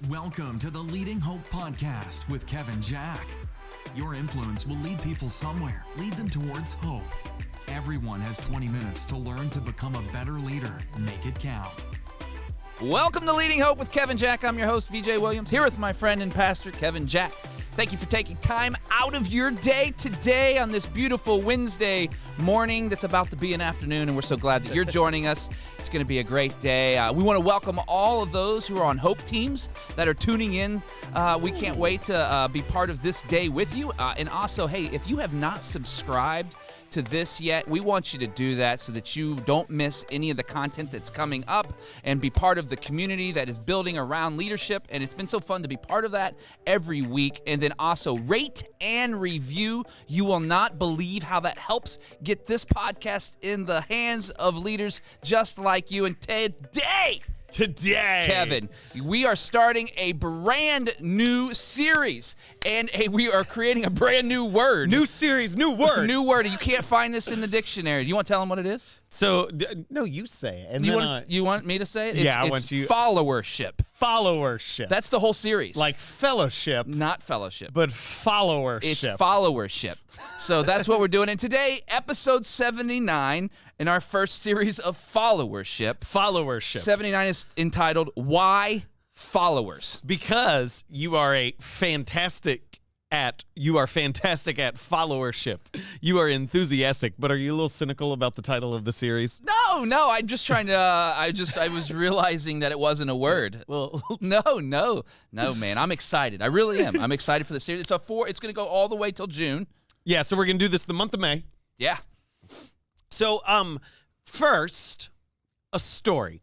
Welcome to the Leading Hope Podcast with Kevin Jack. Your influence will lead people somewhere, lead them towards hope. Everyone has 20 minutes to learn to become a better leader. Make it count. Welcome to Leading Hope with Kevin Jack. I'm your host, VJ Williams, here with my friend and pastor, Kevin Jack. Thank you for taking time out of your day today on this beautiful Wednesday morning that's about to be an afternoon, and we're so glad that you're joining us. It's going to be a great day. We want to welcome all of those who are on Hope teams that are tuning in. We can't wait to be part of this day with you. And also, hey, if you have not subscribed to this yet, we want you to do that so that you don't miss any of the content that's coming up and be part of the community that is building around leadership. And it's been so fun to be part of that every week. And then also rate and review. You will not believe how that helps get this podcast in the hands of leaders just like you. And today, Kevin, we are starting a brand new series, and we are creating a brand new word. New series, new word. New word. You can't find this in the dictionary. Do you want to tell them what it is? So, no, you say it. And you want me to say it? Yeah, I it's want you. Followership. Followership. That's the whole series. Like fellowship. Not fellowship. But followership. It's followership. So that's what we're doing. And today, episode 79 in our first series of followership. Followership. 79 is entitled, Why Followers? Because you are fantastic at followership. You are enthusiastic, but are you a little cynical about the title of the series? No, I'm just trying to, I was realizing that it wasn't a word. Well, No, man, I'm excited. I really am. I'm excited for the series. It's going to go all the way till June. yeah, so we're going to do this the month of May. Yeah. So, first, a story.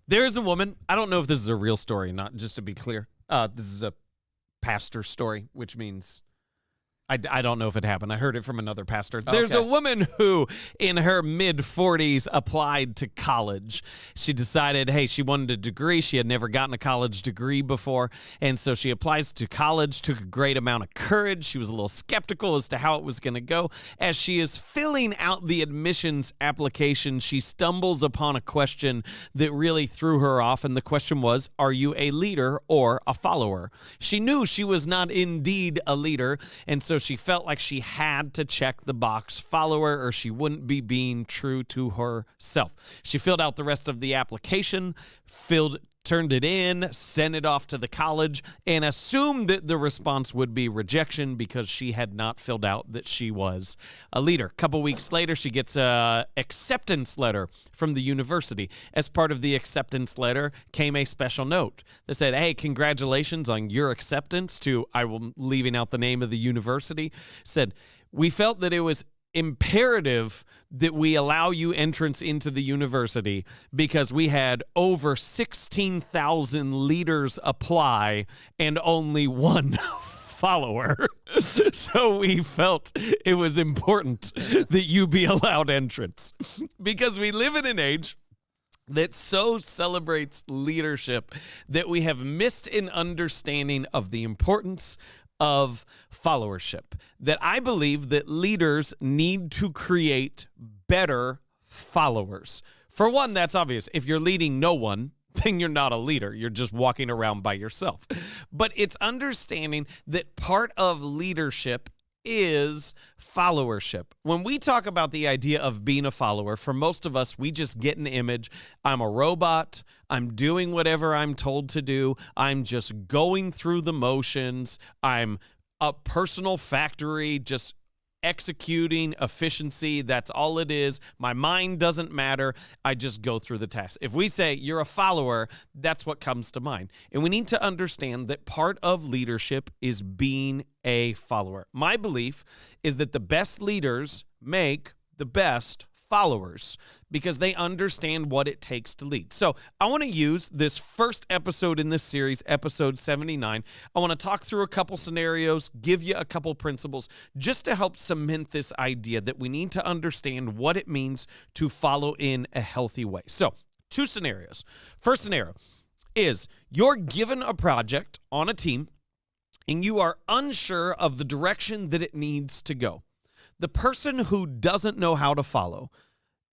There's a woman, I don't know if this is a real story, not just to be clear. This is a pastor story, which means I don't know if it happened. I heard it from another pastor. There's a woman who, in her mid-40s, applied to college. She decided, hey, she wanted a degree. She had never gotten a college degree before, and so she applies to college, took a great amount of courage. She was a little skeptical as to how it was going to go. As she is filling out the admissions application, she stumbles upon a question that really threw her off, and the question was, are you a leader or a follower? She knew she was not indeed a leader, and so she felt like she had to check the box follower or she wouldn't be being true to herself. She filled out the rest of the application, turned it in, sent it off to the college, and assumed that the response would be rejection because she had not filled out that she was a leader. A couple weeks later, she gets an acceptance letter from the university. As part of the acceptance letter came a special note that said, hey, congratulations on your acceptance to, I'm leaving out the name of the university, said, we felt that it was imperative that we allow you entrance into the university because we had over 16,000 leaders apply and only one follower. So we felt it was important that you be allowed entrance because we live in an age that so celebrates leadership that we have missed an understanding of the importance of followership, that I believe that leaders need to create better followers. For one, that's obvious. If you're leading no one, then you're not a leader. You're just walking around by yourself. But it's understanding that part of leadership is followership. When we talk about the idea of being a follower, for most of us, we just get an image. I'm a robot. I'm doing whatever I'm told to do. I'm just going through the motions. I'm a personal factory, just executing efficiency. That's all it is. My mind doesn't matter. I just go through the tasks. If we say you're a follower, that's what comes to mind. And we need to understand that part of leadership is being a follower. My belief is that the best leaders make the best followers because they understand what it takes to lead. So I want to use this first episode in this series, episode 79. I want to talk through a couple scenarios, give you a couple principles, just to help cement this idea that we need to understand what it means to follow in a healthy way. So 2 scenarios. First scenario is you're given a project on a team and you are unsure of the direction that it needs to go. The person who doesn't know how to follow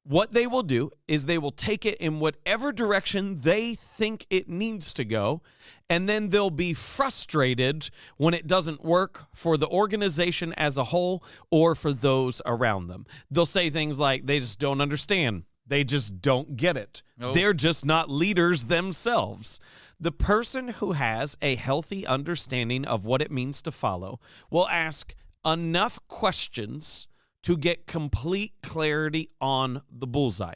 what they will do is they will take it in whatever direction they think it needs to go, and then they'll be frustrated when it doesn't work for the organization as a whole or for those around them. They'll say things like, they just don't understand. They just don't get it. Oh. They're just not leaders themselves. The person who has a healthy understanding of what it means to follow will ask enough questions to get complete clarity on the bullseye.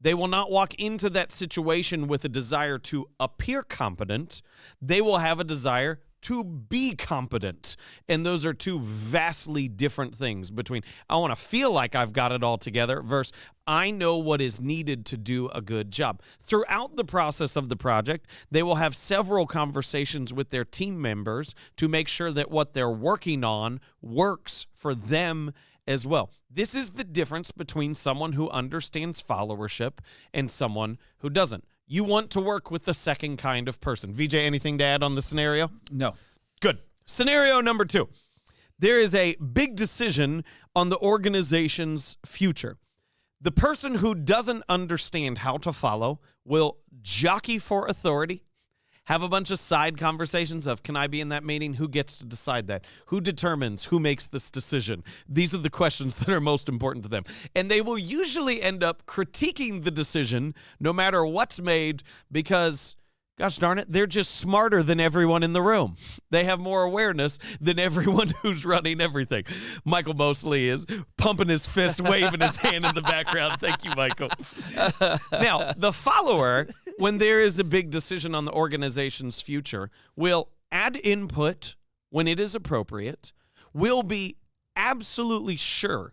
They will not walk into that situation with a desire to appear competent. They will have a desire to be competent. And those are two vastly different things between I want to feel like I've got it all together versus I know what is needed to do a good job. Throughout the process of the project, they will have several conversations with their team members to make sure that what they're working on works for them as well. This is the difference between someone who understands followership and someone who doesn't. You want to work with the second kind of person. VJ, anything to add on the scenario? No. Good. Scenario number 2. There is a big decision on the organization's future. The person who doesn't understand how to follow will jockey for authority, have a bunch of side conversations of, can I be in that meeting? Who gets to decide that? Who determines who makes this decision? These are the questions that are most important to them. And they will usually end up critiquing the decision no matter what's made because, gosh darn it, they're just smarter than everyone in the room. They have more awareness than everyone who's running everything. Michael Mosley is pumping his fist, waving his hand in the background. Thank you, Michael. Now, the follower, when there is a big decision on the organization's future, will add input when it is appropriate, will be absolutely sure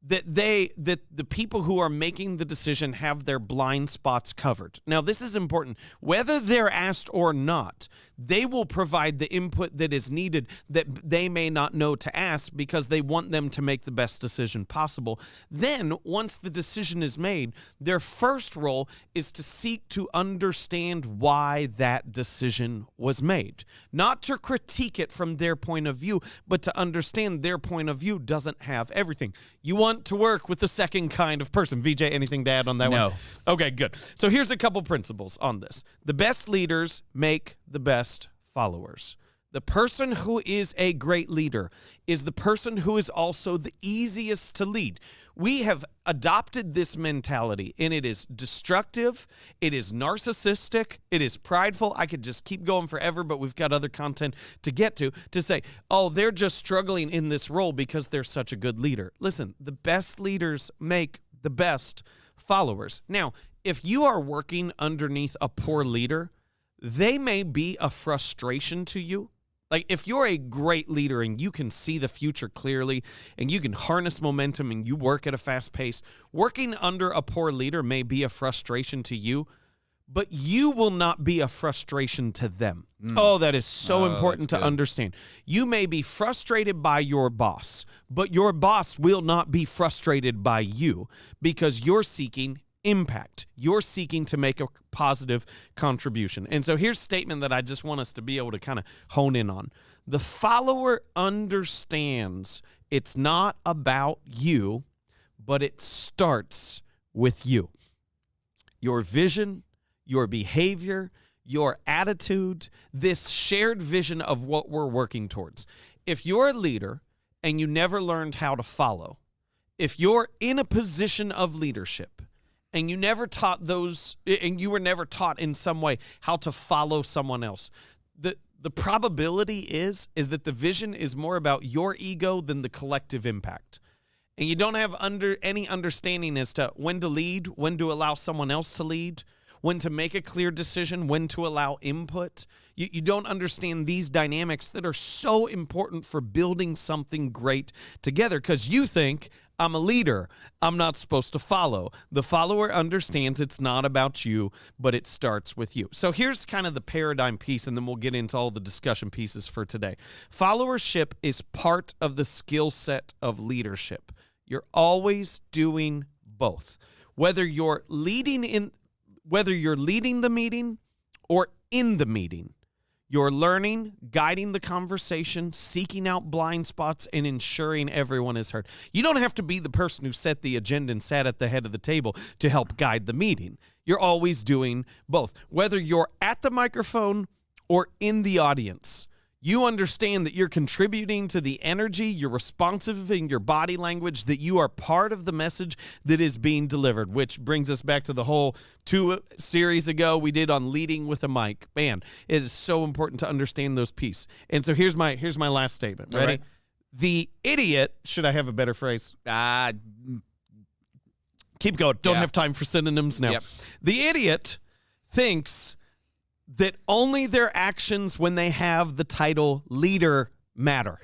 that the people who are making the decision have their blind spots covered. Now, this is important. Whether they're asked or not, they will provide the input that is needed that they may not know to ask because they want them to make the best decision possible. Then, once the decision is made, their first role is to seek to understand why that decision was made. Not to critique it from their point of view, but to understand their point of view doesn't have everything. You want to work with the second kind of person. VJ, anything to add on that one? No. Okay, good. So here's a couple principles on this. The best leaders make the best followers. The person who is a great leader is the person who is also the easiest to lead. We have adopted this mentality, and it is destructive, it is narcissistic, it is prideful. I could just keep going forever, but we've got other content to get to say, oh, they're just struggling in this role because they're such a good leader. Listen, the best leaders make the best followers. Now, if you are working underneath a poor leader, they may be a frustration to you. Like if you're a great leader and you can see the future clearly and you can harness momentum and you work at a fast pace, working under a poor leader may be a frustration to you, but you will not be a frustration to them. Oh, that is so important to understand. You may be frustrated by your boss, but your boss will not be frustrated by you because you're seeking impact. You're seeking to make a positive contribution. And so here's a statement that I just want us to be able to kind of hone in on. The follower understands it's not about you, but it starts with you. Your vision, your behavior, your attitude, this shared vision of what we're working towards. If you're a leader and you never learned how to follow, if you're in a position of leadership, and you never taught those, and you were never taught in some way how to follow someone else, the probability is that the vision is more about your ego than the collective impact. And you don't have any understanding as to when to lead, when to allow someone else to lead, when to make a clear decision, when to allow input. You don't understand these dynamics that are so important for building something great together because you think, I'm a leader. I'm not supposed to follow. The follower understands it's not about you, but it starts with you. So here's kind of the paradigm piece, and then we'll get into all the discussion pieces for today. Followership is part of the skill set of leadership. You're always doing both. Whether you're leading the meeting or in the meeting, You're learning, guiding the conversation, seeking out blind spots, and ensuring everyone is heard. You don't have to be the person who set the agenda and sat at the head of the table to help guide the meeting. You're always doing both. Whether you're at the microphone or in the audience, you understand that you're contributing to the energy, you're responsive in your body language, that you are part of the message that is being delivered, which brings us back to the whole 2 series ago we did on leading with a mic. Man, it is so important to understand those pieces. And so here's my last statement. Ready? Right. The idiot, should I have a better phrase? Keep going. Don't have time for synonyms now. Yep. The idiot thinks that only their actions when they have the title leader matter.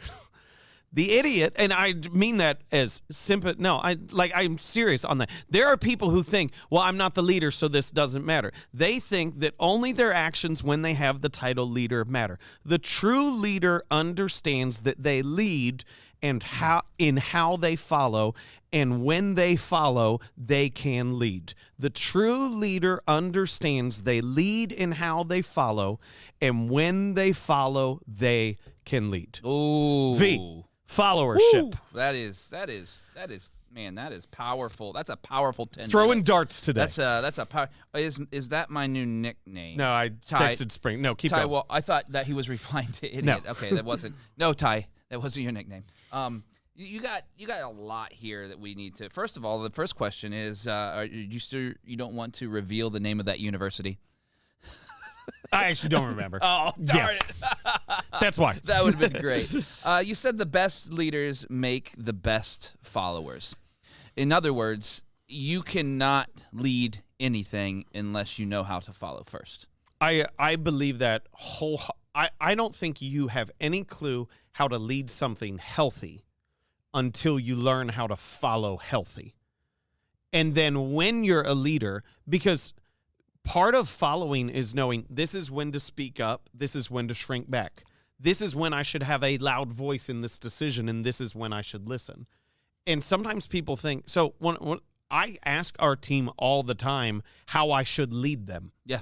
The idiot, and I mean that as simple. No, I'm serious on that. There are people who think, well, I'm not the leader, so this doesn't matter. They think that only their actions when they have the title leader matter. The true leader understands that they lead and how they follow, and when they follow, they can lead. The true leader understands they lead in how they follow, and when they follow, they can lead. Ooh. V, followership. Woo. That is man, that is powerful. That's a powerful 10 Throwing minutes. darts today. That's a power. Is that my new nickname? No, I texted Spring. No, keep Ty, going. well, I thought that he was replying to idiot. No. Okay, that wasn't. No, Ty, that wasn't your nickname. You got a lot here that we need to. First of all, the first question is: are you sure you don't want to reveal the name of that university? I actually don't remember. Oh, darn it! That's why. That would have been great. You said the best leaders make the best followers. In other words, you cannot lead anything unless you know how to follow first. I believe that I don't think you have any clue how to lead something healthy until you learn how to follow healthy. And then when you're a leader, because part of following is knowing this is when to speak up, this is when to shrink back. This is when I should have a loud voice in this decision, and this is when I should listen. And sometimes people think, so when I ask our team all the time how I should lead them. Yeah.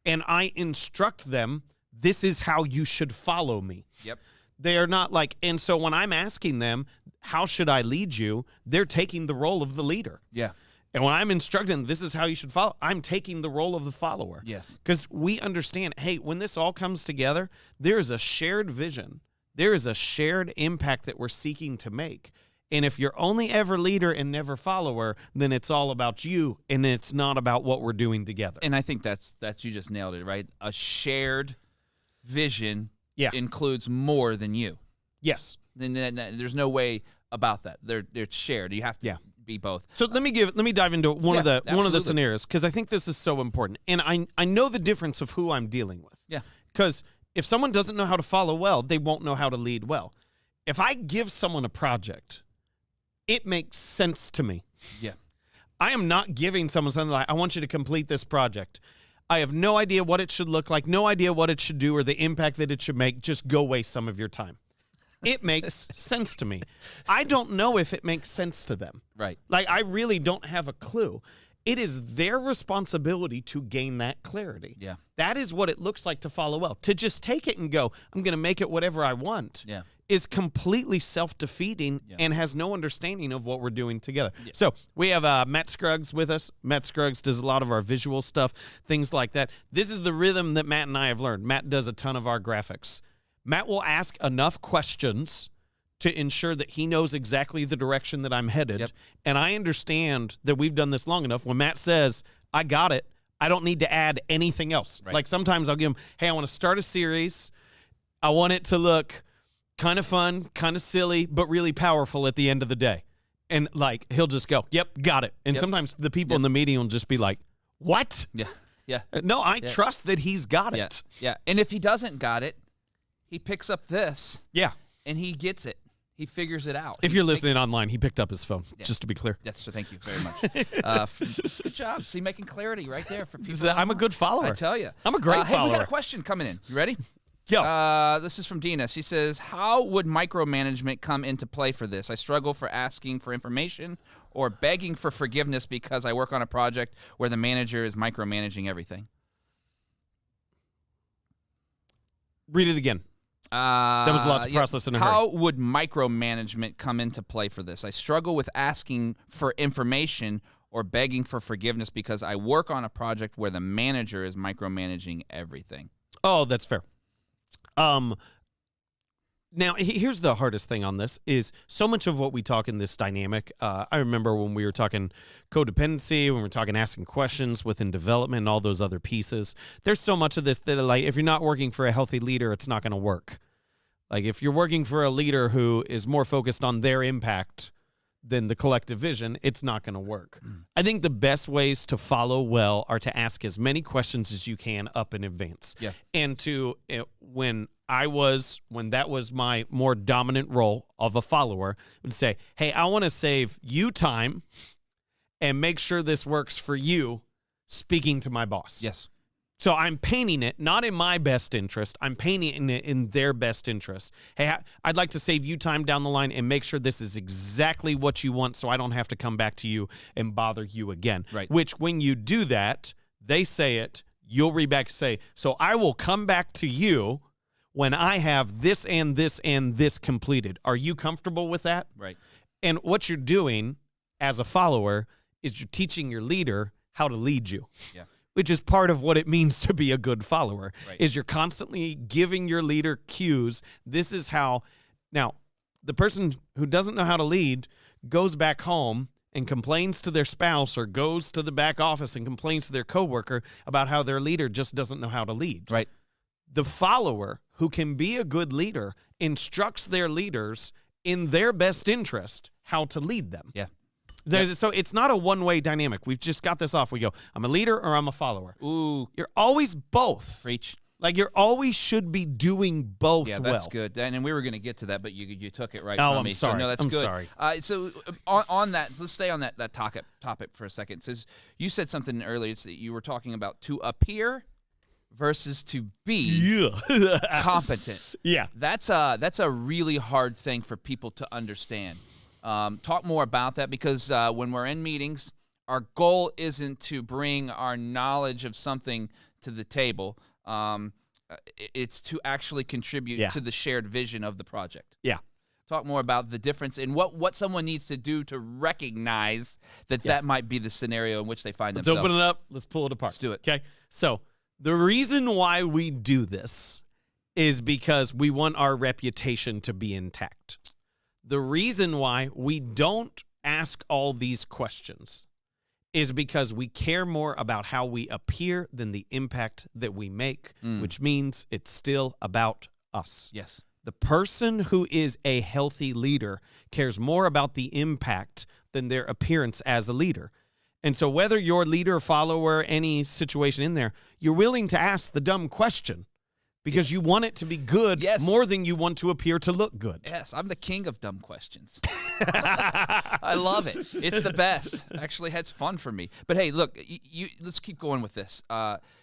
And I instruct them, this is how you should follow me. Yep. They are not like, and so when I'm asking them, how should I lead you? They're taking the role of the leader. Yeah. And when I'm instructing, this is how you should follow, I'm taking the role of the follower. Yes. Because we understand, hey, when this all comes together, there is a shared vision. There is a shared impact that we're seeking to make. And if you're only ever leader and never follower, then it's all about you, and it's not about what we're doing together. And I think that's you just nailed it, right? A shared vision includes more than you. Yes. And there's no way about that. They're shared. You have to be both. So let me dive into one of the scenarios, because I think this is so important. And I know the difference of who I'm dealing with. Yeah. Because if someone doesn't know how to follow well, they won't know how to lead well. If I give someone a project, it makes sense to me. Yeah. I am not giving someone something like, I want you to complete this project. I have no idea what it should look like, no idea what it should do or the impact that it should make. Just go waste some of your time. It makes sense to me. I don't know if it makes sense to them. Right. Like, I really don't have a clue. It is their responsibility to gain that clarity. Yeah. That is what it looks like to follow well. To just take it and go, I'm going to make it whatever I want, is completely self-defeating and has no understanding of what we're doing together. Yeah. So we have Matt Scruggs with us. Matt Scruggs does a lot of our visual stuff, things like that. This is the rhythm that Matt and I have learned. Matt does a ton of our graphics. Matt will ask enough questions to ensure that he knows exactly the direction that I'm headed. Yep. And I understand that we've done this long enough. When Matt says, I got it, I don't need to add anything else. Right. Like sometimes I'll give him, hey, I want to start a series. I want it to look kind of fun, kind of silly, but really powerful at the end of the day. And like, he'll just go, yep, got it. And sometimes the people in the meeting will just be like, what? Yeah. Yeah. No, I trust that he's got it. Yeah. And if he doesn't got it, he picks up this. Yeah. And he gets it. He figures it out. If you're listening online, he picked up his phone, just to be clear. Yes, so thank you very much. Good job. See, making clarity right there for people. I'm a good follower. I tell you. I'm a great follower. Hey, we got a question coming in. You ready? Yeah. This is from Dina. She says, how would micromanagement come into play for this? I struggle for asking for information or begging for forgiveness because I work on a project where the manager is micromanaging everything. Read it again. That was a lot to process in a hurry. How would micromanagement come into play for this? I struggle with asking for information or begging for forgiveness because I work on a project where the manager is micromanaging everything. Oh, that's fair. Now, here's the hardest thing on this is so much of what we talk in this dynamic. I remember when we were talking codependency, when we were talking asking questions within development and all those other pieces. There's so much of this that, like, if you're not working for a healthy leader, it's not going to work. Like, if you're working for a leader who is more focused on their impact than the collective vision, it's not going to work. I think the best ways to follow well are to ask as many questions as you can up in advance. Yeah. And to, when that was my more dominant role of a follower, would say, hey, I want to save you time and make sure this works for you, speaking to my boss. Yes. So I'm painting it not in my best interest. I'm painting it in their best interest. Hey, I'd like to save you time down the line and make sure this is exactly what you want so I don't have to come back to you and bother you again. Right. Which, when you do that, they say it, you'll read back and say, so I will come back to you when I have this and this and this completed. Are you comfortable with that? Right. And what you're doing as a follower is you're teaching your leader how to lead you. Yeah. Which is part of what it means to be a good follower, right. is you're constantly giving your leader cues. This is how. Now, the person who doesn't know how to lead goes back home and complains to their spouse or goes to the back office and complains to their coworker about how their leader just doesn't know how to lead. Right. The follower who can be a good leader instructs their leaders in their best interest how to lead them. Yeah. So it's not a one-way dynamic. We've just got this off. We go, I'm a leader or I'm a follower. Ooh. You're always both. Preach. Like, you're always should be doing both well. Yeah, that's good. And we were going to get to that, but you took it right Oh, from I'm me. sorry. So, no, that's I'm good. sorry. So on that, let's stay on that topic for a second. It says, you said something earlier. You were talking about to appear versus to be competent. Yeah. That's a really hard thing for people to understand. Talk more about that, because when we're in meetings, our goal isn't to bring our knowledge of something to the table. It's to actually contribute to the shared vision of the project. Yeah. Talk more about the difference in what someone needs to do to recognize that might be the scenario in which they find themselves. Let's open it up. Let's pull it apart. Let's do it. Okay. So the reason why we do this is because we want our reputation to be intact. The reason why we don't ask all these questions is because we care more about how we appear than the impact that we make, which means it's still about us. Yes. The person who is a healthy leader cares more about the impact than their appearance as a leader. And so whether you're leader, follower, any situation in there, you're willing to ask the dumb question because you want it to be good more than you want to appear to look good. Yes, I'm the king of dumb questions. I love it. It's the best. Actually, it's fun for me. But hey, look, let's keep going with this.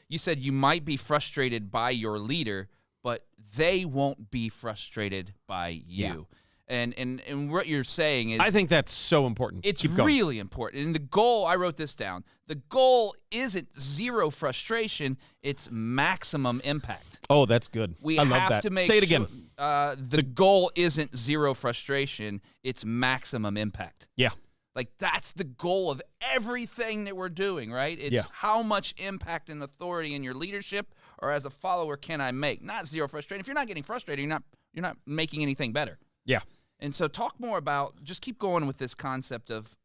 You said you might be frustrated by your leader, but they won't be frustrated by you. Yeah. And what you're saying is, I think that's so important. It's really important. And the goal, I wrote this down, the goal isn't zero frustration, it's maximum impact. Oh, that's good. We I have love that. to make Say it again. The goal isn't zero frustration, it's maximum impact. Yeah. Like, that's the goal of everything that we're doing, right? It's how much impact and authority in your leadership or as a follower can I make? Not zero frustration. If you're not getting frustrated, you're not making anything better. Yeah. And so talk more about, just keep going with this concept of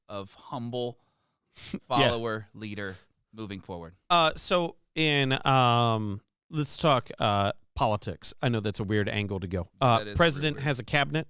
humble follower leader moving forward. So in let's talk politics. I know that's a weird angle to go. President has a cabinet.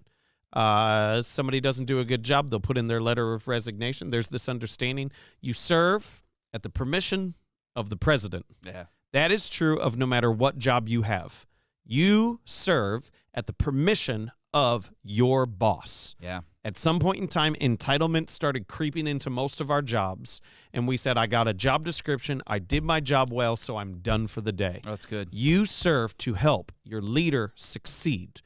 Somebody doesn't do a good job, they'll put in their letter of resignation. There's this understanding. You serve at the permission of the president. Yeah. That is true of no matter what job you have. You serve at the permission of your boss. Yeah. At some point in time, entitlement started creeping into most of our jobs, and we said, I got a job description, I did my job well, so I'm done for the day. Oh, that's good. You serve to help your leader succeed.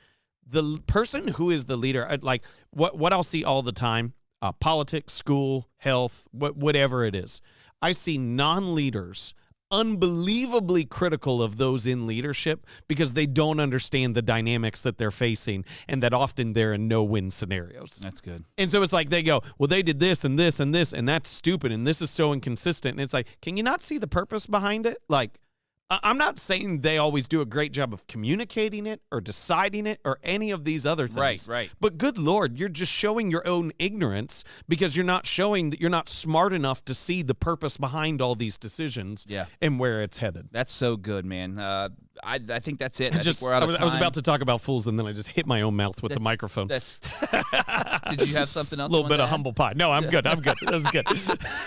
The person who is the leader, like what I'll see all the time, politics, school, health, whatever it is, I see non-leaders unbelievably critical of those in leadership because they don't understand the dynamics that they're facing and that often they're in no-win scenarios. That's good. And so it's like they go, well, they did this and this and this, and that's stupid, and this is so inconsistent. And it's like, can you not see the purpose behind it? Like, I'm not saying they always do a great job of communicating it or deciding it or any of these other things. Right. But good Lord, you're just showing your own ignorance because you're not showing that you're not smart enough to see the purpose behind all these decisions and where it's headed. That's so good, man. I think that's it. I was about to talk about fools, and then I just hit my own mouth with the microphone. Did you have something else? A little bit of humble pie. No, I'm good. That was good.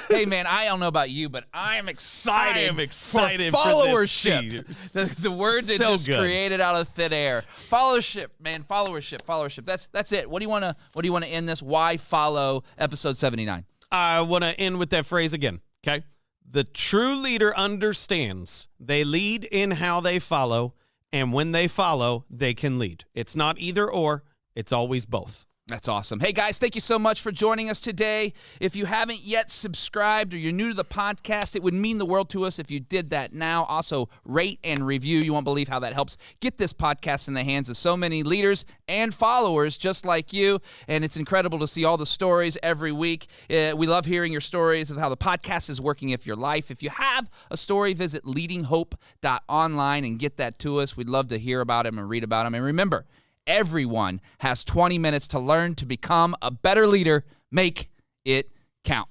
Hey, man, I don't know about you, but I am excited. I am excited for followership. The word that So just good. created out of thin air. Followership, man. Followership. That's it. What do you want to end this? Why follow episode 79? I want to end with that phrase again. Okay. The true leader understands they lead in how they follow, and when they follow, they can lead. It's not either or, it's always both. That's awesome. Hey, guys, thank you so much for joining us today. If you haven't yet subscribed or you're new to the podcast, it would mean the world to us if you did that now. Also, rate and review. You won't believe how that helps get this podcast in the hands of so many leaders and followers just like you. And it's incredible to see all the stories every week. We love hearing your stories of how the podcast is working in your life. If you have a story, visit leadinghope.online and get that to us. We'd love to hear about them and read about them. And remember, everyone has 20 minutes to learn to become a better leader. Make it count.